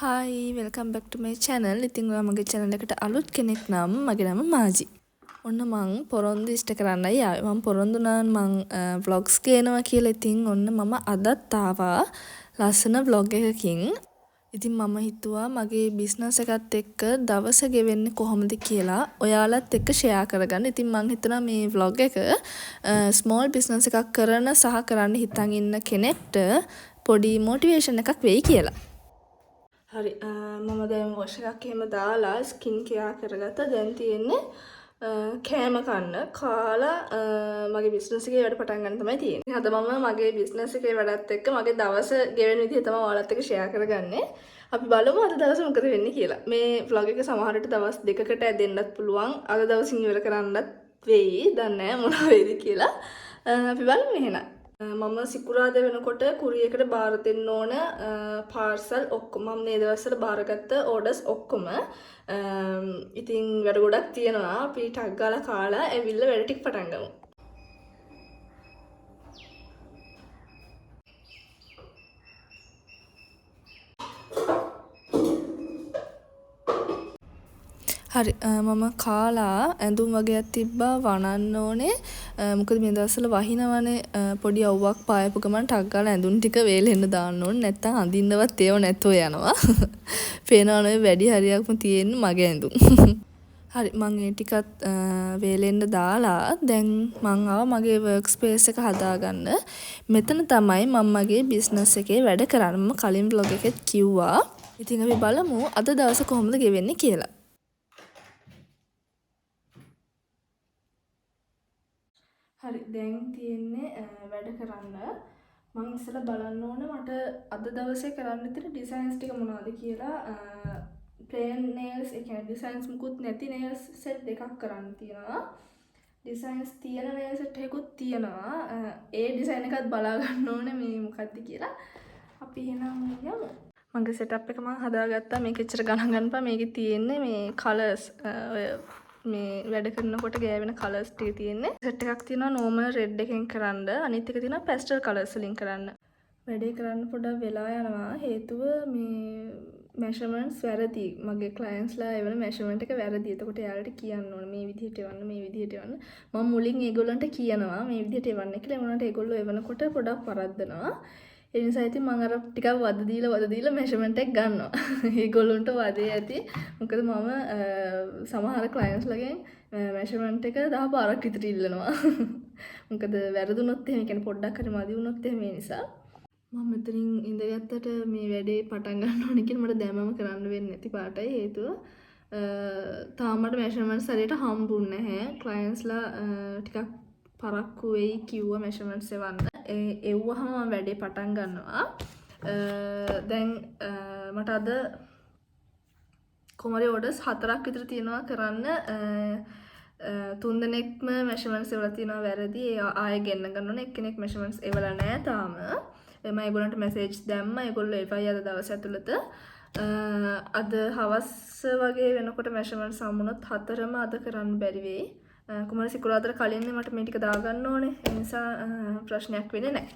Hi, welcome back to my channel. ඉතින් ඔයා මගේ channel එකට අලුත් කෙනෙක් නම් මගේ නම මාජි. ඔන්න මං පොරොන්දු ඉෂ්ට කරන්නයි ආවේ. මං පොරොන්දු නම් මං vlogs ගේනවා කියලා. ඉතින් ඔන්න මම අදත් ආවා ලස්සන vlog එකකින්. ඉතින් මම හිතුවා මගේ business එකත් එක්ක දවස ගෙවෙන්නේ කොහොමද කියලා ඔයාලත් එක්ක share කරගන්න. ඉතින් මං හිතනවා මේ vlog එක small business එකක් කරන සහ කරන්න හිතන් ඉන්න කෙනෙක්ට පොඩි motivation එකක් වෙයි කියලා. හරි මම දැන් වොෂ් එකක් එහෙම දාලා ස්කින් කෙයාර් කරගත්තා. දැන් තියෙන්නේ කෑම කන්න කාලා මගේ බිස්නස් එකේ වැඩ පටන් ගන්න තමයි තියෙන්නේ. අද මම මගේ බිස්නස් එකේ වැඩත් එක්ක මගේ දවස ගෙවෙන විදිහ තමයි ඔයාලත් එක්ක ෂෙයා කරගන්නේ. අපි බලමු අද දවසේ මොකද වෙන්නේ කියලා. මේ vlog එක සමහර විට දවස් දෙකකට ඇදෙන්නත් පුළුවන්. අද දවසින් ඉවර කරන්නත් වෙයි. දන්නේ නැහැ මොනවා වෙයිද කියලා. අපි බලමු එහෙනම්. මම සිකුරාදා වෙනකොට කුරියකට බාර දෙන්න ඕන පාර්සල් ඔක්කොම මම මේ දවස්වල බාරගත්ත ඕඩර්ස් ඔක්කොම ඉතින් වැඩ ගොඩක් තියෙනවා. අපි ටක් ගාලා කාලා ඇවිල්ලා වැඩ ටික පටන් ගමු. හරි මම කාලා ඇඳුම් වගේක් තිබ්බා වනන්න ඕනේ. මොකද මේ දවස්වල වහිනවනේ පොඩි අවුවක් පායපු ගමන් ටක් ගාලා ඇඳුම් ටික වේලෙන්න දාන්න ඕනේ. නැත්තම් අඳින්නවත් ඒව නැතුව යනවා. පේනවනේ වැඩි හරියක්ම තියෙන්නේ මගේ ඇඳුම්. හරි මම ඒ ටිකත් වේලෙන්න දාලා දැන් මං ආවා මගේ work space එක හදාගන්න. මෙතන තමයි මම මගේ business එකේ වැඩ කරන්නේ. මම කලින් vlog එකෙත් කිව්වා. ඉතින් අපි බලමු අද දවස කොහොමද ගෙවෙන්නේ කියලා. හරි දැන් තියෙන්නේ වැඩ කරන්න මම ඉස්සෙල්ලා බලන්න ඕන මට අද දවසේ කරන්න තියෙන ඩිසයින්ස් ටික මොනවද කියලා plain nails ඒ කියන්නේ ඩිසයින්ස් මුකුත් නැති nails set දෙකක් කරන්න තියෙනවා ඩිසයින්ස් තියෙන nails set එකකුත් තියෙනවා ඒ ඩිසයින් එකත් බලා ගන්න ඕනේ මේ මොකක්ද කියලා අපි එහෙනම් යමු මගේ setup එක මම හදාගත්තා මේක එච්චර ගණන් ගන්න එපා මේකේ තියෙන්නේ මේ colors මේ වැඩ කරනකොට ගෑවෙන කලර්ස් ටික තියෙන්නේ. සෙට් එකක් තියෙනවා normal red එකෙන් කරන්න. අනිත් එක තියෙනවා pastel colors වලින් කරන්න. වැඩේ කරන්න පොඩ්ඩක් වෙලා යනවා. හේතුව මේ measurements වැරදි. මගේ clients ලා එවන measurement එක වැරදි. එතකොට එයාලට කියන්න ඕන මේ විදිහට එවන්න මේ විදිහට එවන්න. මම මුලින් ඒගොල්ලන්ට කියනවා මේ විදිහට එවන්න කියලා. ඒ වුණාට ඒගොල්ලෝ එවනකොට පොඩ්ඩක් වරද්දනවා. ඒ නිසා ඉතින් මම අර ටිකක් වද දීලා මෙෂර්මන්ට් එක ගන්නවා. ඒගොල්ලොන්ට වදේ ඇති. මොකද මම සමහර ක්ලයන්ට්ස් ලගෙන් මෙෂර්මන්ට් එක 10 පාරක් විතර ඉල්ලනවා. මොකද වැරදුනොත් එහෙම කියන්නේ පොඩ්ඩක් හරි මදි වුණොත් එහෙම ඒ නිසා මම මෙතනින් ඉඳගත්තට මේ වැඩේ පටන් ගන්න ඕනේ කියලා මට දැමම කරන්න වෙන්නේ නැති පාටයි හේතුව තාම මට මෙෂර්මන්ට්ස් හරියට හම්බුන්නේ නැහැ. ක්ලයන්ට්ස් ලා ටිකක් පරක්කු වෙයි කිව්ව මෙෂර්මන්ට්ස් එවන්න. එව්වහම මම වැඩේ පටන් ගන්නවා. දැන් මට අද කොමරි ඕඩර්ස් 4ක් විතර තියෙනවා කරන්න. 3 දෙනෙක්ම මෙෂර්මන්ට්ස් එවලා තියෙනවා වැරදි. ආයෙ ගෙන්න ගන්න ඕනේ. එක්කෙනෙක් මෙෂර්මන්ට්ස් එවලා නැහැ තාම. මම ඒගොල්ලන්ට මෙසේජ් දැම්මා. ඒගොල්ලෝ එපයි අද දවස් ඇතුළත. අද හවස වගේ වෙනකොට මෙෂර්මන්ට්ස් හම්බුනොත් 4ම අද කරන්න බැරි වෙයි. කුමාරි සිකුරාදාට කලින් මට මේ ටික දාගන්න ඕනේ. ඒ නිසා ප්‍රශ්නයක් වෙන්නේ නැහැ.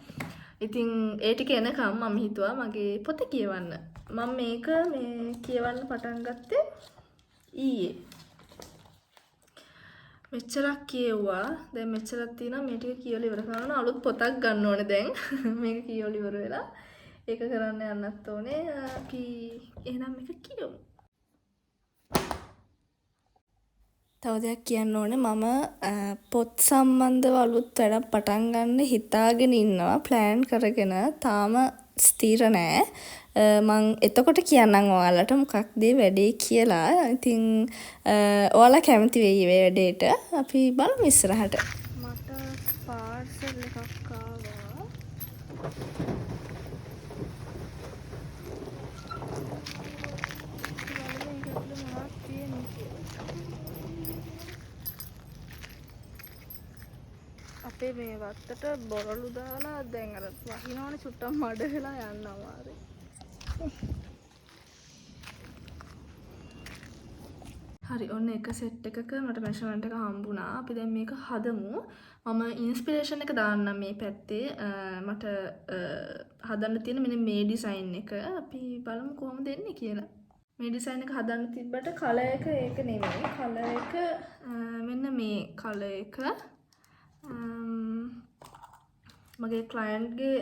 ඉතින් ඒ ටික එනකම් මම හිතුවා මගේ පොත කියවන්න. මම මේක මේ කියවන්න පටන් ගත්තේ ඊයේ. මෙච්චරක් කියෙව්වා. දැන් මෙච්චරක් තියෙනවා මේ ටික කියවලා ඉවර කරනවා. අලුත් පොතක් ගන්න ඕනේ දැන්. මේක කියවලා ඉවර වෙලා ඒක කරන්න යන්නත් ඕනේ. අපි එහෙනම් මේක කියමු. තව දෙයක් කියන්න ඕනේ මම පොත් සම්බන්ධව අලුත් වැඩක් පටන් ගන්න හිතාගෙන ඉන්නවා ප්ලෑන් කරගෙන තාම ස්ථිර නෑ මං එතකොට කියන්නම් ඔයාලට මොකක්ද වැඩේ කියලා. ඉතින් ඔයාලා කැමති වෙයි මේ වැඩේට. අපි බලමු ඉස්සරහට. මට පාර්සල් එකක් ආවා. අපේ මේ වත්තට බොරළු දාලා දැන් අර වහිනවනේ චුට්ටක් මඩ වෙලා යන්න අමාරුයි. හරි ඔන්න එක සෙට් එකක මට මෙෂර්මන්ට් එක හම්බුණා. අපි දැන් මේක හදමු. මම ඉන්ස්පිරේෂන් එක දාන්නම් මේ පැත්තේ. මට හදන්න තියෙන මෙන්න මේ ඩිසයින් එක. අපි බලමු කොහොමද එන්නේ කියලා. මේ ඩිසයින් එක හදන්න තිබ්බට කලර් එක ඒක නෙමෙයි. කලර් එක මෙන්න මේ කලර් එක. මගේ ක්ලයන්ට්ගේ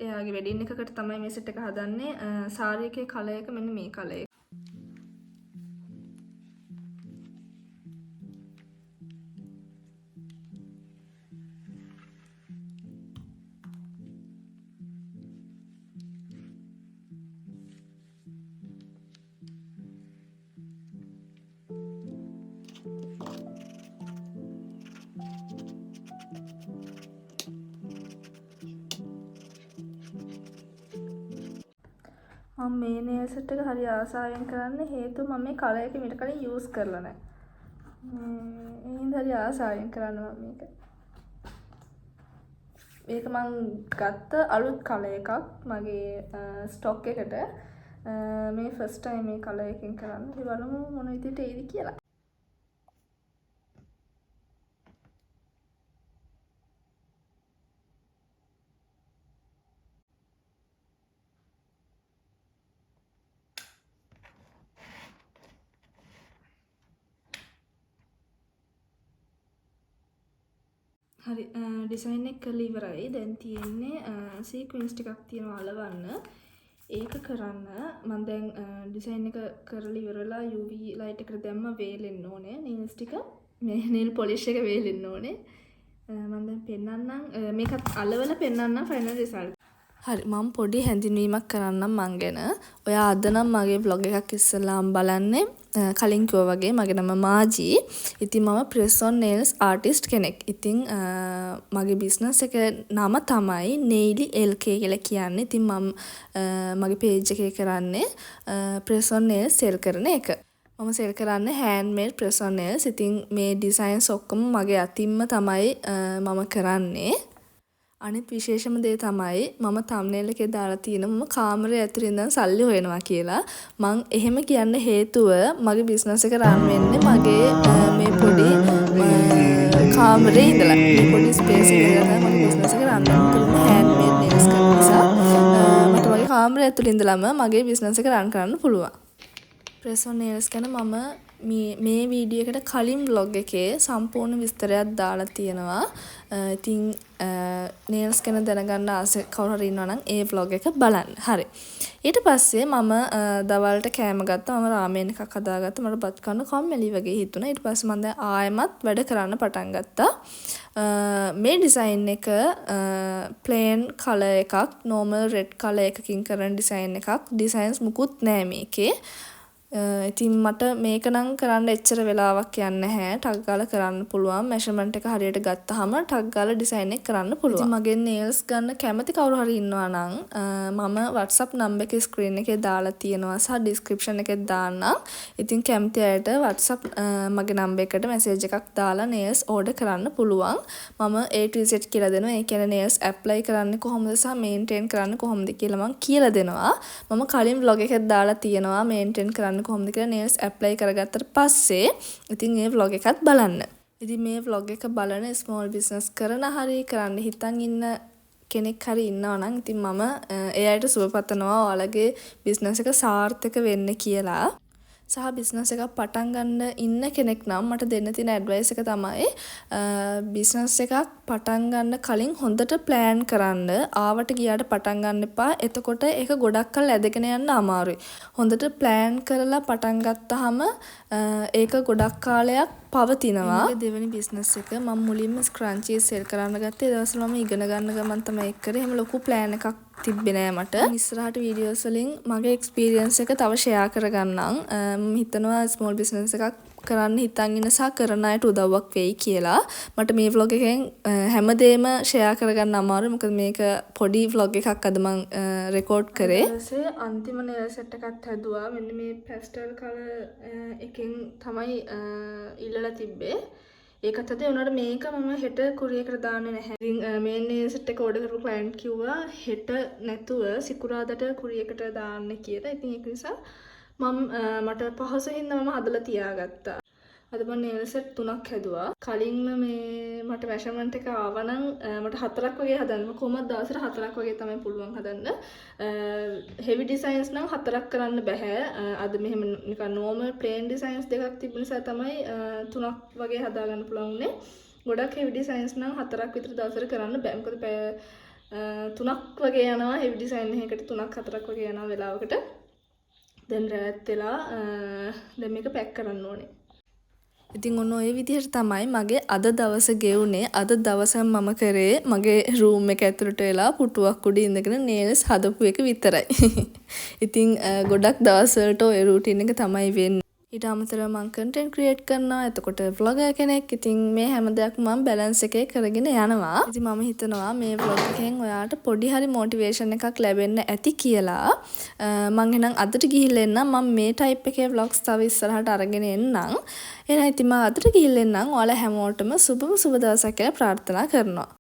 එයාගේ වෙඩින් එකකට තමයි මේ සෙට් එක හදන්නේ. සාරි එකේ කලර් එක මෙන්න මේ කලර් එක. මම මේ nail set එක හරි ආසාවෙන් කරන්න හේතුව මම මේ කලර් එක මීට කලින් යූස් කරලා නැහැ. ඒ හින්දා හරි ආසාවෙන් කරන්න මම මේක. මේක මම ගත්ත අලුත් කලර් එකක් මගේ ස්ටොක් එකට. මේ ෆස්ට් ටයිම් මේ කලර් එකෙන් කරන්න. ඉතින් බලමු මොන විදිහට එයිද කියලා. හරි ඩිසයින් එක කරලා ඉවරයි. දැන් තියෙන්නේ සීක්වෙන්ස් ටිකක් තියෙනවා අලවන්න. ඒක කරන්න මම දැන් ඩිසයින් එක කරලා ඉවරලා UV ලයිට් එකට දැම්ම වේලෙන්න ඕනේ. නේල්ස් ටික මේ නේල් පොලිෂ් එක වේලෙන්න ඕනේ. මම දැන් පෙන්නන්නම් මේකත් අලවලා පෙන්නන්නම් ෆයිනල් රිසල්ට්. හරි මම පොඩි හැඳින්වීමක් කරන්නම් මං ගැන. ඔයා අද නම් මගේ vlog එකක් ඉස්සෙල්ලාම බලන්නේ. කලින් කිව්වා වගේ මගේ නම මාජී. ඉතින් මම press on nails artist කෙනෙක්. ඉතින් මගේ business එක නම තමයි Naily LK කියලා කියන්නේ. ඉතින් මම මගේ page එකේ කරන්නේ press on nails sell කරන එක. මම sell කරන්නේ handmade press on nails. ඉතින් මේ designs ඔක්කොම මගේ අතින්ම තමයි මම කරන්නේ. අනිත් විශේෂම දේ තමයි මම thumbnail එකේ දාලා තියෙන මම කාමරේ ඇතුලේ ඉඳන් සල්ලි හොයනවා කියලා. මං එහෙම කියන්න හේතුව මගේ business එක run වෙන්නේ මගේ මේ පොඩි කාමරේ ඉඳලා. මේ පොඩි space එකක තමයි මගේ business එක run වෙන්නේ. handmade nails කරන නිසා මට මගේ කාමරේ ඇතුලේ ඉඳලාම මගේ business එක run කරන්න පුළුවන්. press on nails ගැන මම මේ වීඩියෝ එකට කලින් vlog එකේ සම්පූර්ණ විස්තරයක් දාලා තියෙනවා. ඉතින් nails ගැන දැනගන්න ආස කවුරු හරි ඉන්නවා නම් ඒ vlog එක බලන්න. හරි. ඊට පස්සේ මම දවල්ට කෑම ගත්තා. මම රාමෙන් එකක් හදාගත්තා. මට බත් කන්න කම්මැලි වගේ හිතුණා. ඊට පස්සේ මම දැන් ආයෙමත් වැඩ කරන්න පටන් ගත්තා. මේ ඩිසයින් එක plain color එකක්, normal red color එකකින් කරන ඩිසයින් එකක්. ඩිසයින්ස් මුකුත් නෑ මේකේ. ඉතින් මට මේක නම් කරන්න එච්චර වෙලාවක් යන්නේ නැහැ. ටග් ගාලා කරන්න පුළුවන්. මෙෂර්මන්ට් එක හරියට ගත්තාම ටග් ගාලා ඩිසයින් එක කරන්න පුළුවන්. ඉතින් මගේ nails ගන්න කැමති කවුරු හරි ඉන්නවා නම් මම WhatsApp number එකේ screen එකේ දාලා තියෙනවා සහ description එකේ දාන්නම්. ඉතින් කැමති අයට WhatsApp මගේ number එකට message එකක් දාලා nails order කරන්න පුළුවන්. මම A to Z කියලා දෙනවා. ඒ කියන්නේ nails apply කරන්නේ කොහොමද සහ maintain කරන්නේ කොහොමද කියලා මම කියලා දෙනවා. මම කලින් vlog එකක් දාලා තියෙනවා maintain කරන්න කොහොමද කියලා nails apply කරගත්තට පස්සේ ඉතින් මේ vlog එකත් බලන්න. ඉතින් මේ vlog එක බලන small business කරන හරි කරන්න හිතන් ඉන්න කෙනෙක් හරි ඉන්නවා නම් ඉතින් මම ඒ අයට සුබ පතනවා ඔයාලගේ business එක සාර්ථක වෙන්න කියලා. සහ business එකක් පටන් ගන්න ඉන්න කෙනෙක් නම් මට දෙන්න තියෙන advice එක තමයි business එකක් පටන් ගන්න කලින් හොඳට plan කරන්න. ආවට ගියාට පටන් ගන්න එපා. එතකොට ඒක ගොඩක් කල් ඇදගෙන යන්න අමාරුයි. හොඳට plan කරලා පටන් ගත්තාම ඒක ගොඩක් කාලයක් පවතිනවා. මේ දෙවෙනි business එක මම මුලින්ම scrunchies sell කරන්න ගත්තේ. ඒ දවස්වල මම ඉගෙන ගන්න ගමන් තමයි ඒක කරේ. එහෙම ලොකු plan එකක් තිබ්බේ නෑ මට. ඉස්සරහට වීඩියෝස් වලින් මගේ experience එක තව share කරගන්නම්. මම හිතනවා small business එකක් කරන්න හිතන් ඉන්න සහ කරන අයට උදව්වක් වෙයි කියලා. මට මේ vlog එකෙන් හැමදේම share කරගන්න අමාරුයි. මොකද මේක පොඩි vlog එකක් අද මම record කරේ. ඊපස්සේ අන්තිම nail set එකත් හැදුවා. මෙන්න මේ pastel color එකෙන් තමයි ඉල්ලලා තිබ්බේ. ඒකත් අද උනාට මේක මම හෙට කුරියර් දාන්නේ නැහැ. ඉතින් මේ nail set එක order කරපු client කිව්වා හෙට නැතුව සිකුරාදාට කුරියර් එකට දාන්න කියලා. ඉතින් ඒක නිසා මට පහසු හින්දා මම හදලා තියාගත්තා. අද මම nail set 3ක් හැදුවා. කලින්ම මේ මට measurement එක ආවනම් මට 4ක් වගේ හදන්න. කොහොමද දවසට 4ක් වගේ තමයි පුළුවන් හදන්න. heavy designs නම් 4ක් කරන්න බෑ. අද මෙහෙම නිකන් normal plain designs දෙකක් තිබුණ නිසා තමයි 3ක් වගේ හදා ගන්න පුළුවන් උනේ. ගොඩක් heavy designs නම් 4ක් විතර දවසට කරන්න බෑ. මොකද පැය 3ක් වගේ යනවා heavy design එකකට 3ක් 4ක් වගේ යනවා වෙලාවකට. දැන් රැත් වෙලා දැන් මේක පැක් කරන්න ඕනේ. ඉතින් ඔන්න ඔය විදිහට තමයි මගේ අද දවස ගෙවුනේ. අද දවසම මම කරේ මගේ රූම් එක ඇතුළට වෙලා පුටුවක් උඩ ඉඳගෙන nails හදපු එක විතරයි. ඉතින් ගොඩක් දවස් වලට ඔය routine එක තමයි වෙන්නේ. ඊට අමතරව මම content create කරනවා. එතකොට vlogger කෙනෙක්. ඉතින් මේ හැම දෙයක්ම මම balance එකේ කරගෙන යනවා. ඉතින් මම හිතනවා මේ vlog එකෙන් ඔයාලට පොඩි හරි motivation එකක් ලැබෙන්න ඇති කියලා. මම එහෙනම් අදට ගිහිල්ලා එන්නම්. මම මේ type එකේ vlogs තව ඉස්සරහට අරගෙන එන්නම්. එහෙනම් ඉතින් මම අදට ගිහිල්ලා එන්නම්. ඔයාලා හැමෝටම සුබ දවසක් කියලා ප්‍රාර්ථනා කරනවා.